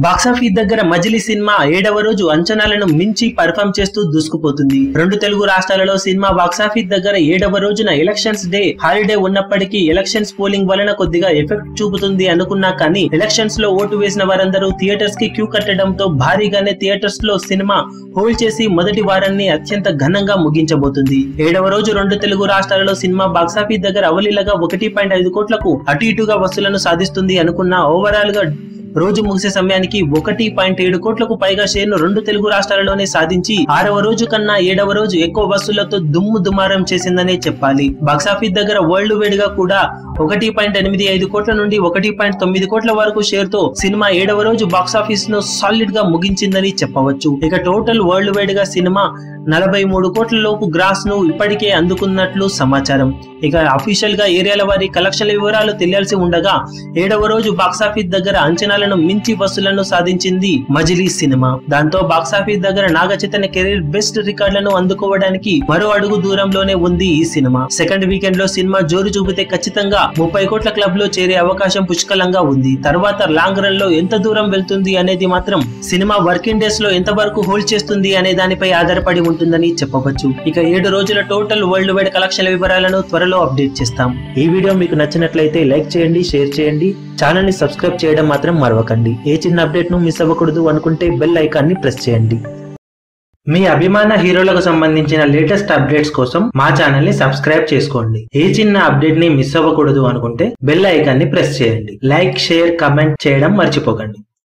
Box office దగ్గర మజిలీ cinema 7వ రోజు అంచనాలను మించి పర్ఫామ్ చేస్తూ దూసుకుపోతుంది. రెండు తెలుగు రాష్ట్రాలలో సినిమా బాక్సాఫీస్ దగ్గర 7వ రోజున ఎలక్షన్స్ డే హాలిడే ఉన్నప్పటికీ ఎలక్షన్స్ పోలింగ్ వలన కొద్దిగా ఎఫెక్ట్ చూపుతుంది అనుకున్నా కానీ ఎలక్షన్స్ లో ఓటు వేసిన వారందరూ థియేటర్స్ కి క్యూ కట్టడంతో భారీగానే థియేటర్స్ లో సినిమా హోల్డ్ చేసి మొదటి వారాన్ని అత్యంత ఘనంగా ముగించబోతుంది. 7వ రోజు రెండు తెలుగు రాష్ట్రాలలో సినిమా బాక్సాఫీస్ దగ్గర అవలీలగా 1.5 కోట్లకు అటు ఇటుగా వసూలను సాధిస్తుంది అనుకున్న ఓవరాల్ గా రోజు ముగిసే సమయానికి 1.7 కోట్లకు పైగా షేర్ను రెండు తెలుగు రాష్ట్రాలలోనే సాధించి 6వ రోజు కన్నా 7వ రోజు ఎక్కువ వసూళ్లతో దుమ్ము దుమారం చేసిందనే చెప్పాలి. బాక్సాఫీస్ దగ్గర వరల్డ్ వైడ్ గా కూడా 1.85 కోట్ల నుండి 1.9 కోట్ల వరకు షేర్ తో సినిమా 7వ రోజు బాక్సాఫీస్ ను సాలిడ్ గా ముగించిందని చెప్పవచ్చు. ఇక టోటల్ వరల్డ్ వైడ్ గా సినిమా 43 కోట్ల లోపు గ్రాస్ ను ఇప్పటికే అందుకున్నట్లు సమాచారం. ఇక అఫీషియల్ గా ఏరియాల వారి కలెక్షన్ల వివరాలు తెలియాల్సి ఉండగా 7వ రోజు బాక్సాఫీస్ దగ్గర అంచనాలను మించి వసూళ్లను సాధించింది మజిలీ సినిమా. దాంతో బాక్సాఫీస్ దగ్గర నాగ చైతన్య కెరీర్ బెస్ట్ రికార్డులను అందుకోవడానికి మరో అడుగు దూరంలోనే ఉంది ఈ సినిమా. సెకండ్ వీకెండ్ లో సినిమా జోరు చూపితే ఖచ్చితంగా 30 కోట్ల క్లబ్ లో చేరే అవకాశం పుష్కలంగా ఉంది. తర్వాత లాంగ్ రన్ లో ఎంత దూరం వెళ్తుంది అనేది మాత్రం సినిమా వర్కింగ్ డేస్ లో ఎంత వరకు హోల్డ్ చేస్తుంది అనే దానిపై ఆధారపడి ఉంటుందని చెప్పవచ్చు. ఇక 7 రోజుల టోటల్ వరల్డ్ వైడ్ కలెక్షన్ల వివరాలను త్వరలో అప్డేట్ చేస్తాం. ఈ వీడియో మీకు నచ్చినట్లయితే లైక్ చేయండి, షేర్ చేయండి, ఛానల్ ని సబ్స్క్రైబ్ చేయడం మాత్రం మరవకండి. ఏ చిన్న అప్డేట్ ను మిస్ అవ్వకూడదు అనుకుంటే బెల్ ఐకాన్ ని ప్రెస్ చేయండి. మీ అభిమాన హీరోలకు సంబంధించిన లేటెస్ట్ అప్డేట్స్ కోసం మా ఛానల్ ని సబ్స్క్రైబ్ చేసుకోండి. ఏ చిన్న అప్డేట్ ని మిస్ అవ్వకూడదు అనుకుంటే బెల్ ఐకాన్ ని ప్రెస్ చేయండి. లైక్, షేర్, కమెంట్ చేయడం మర్చిపోకండి.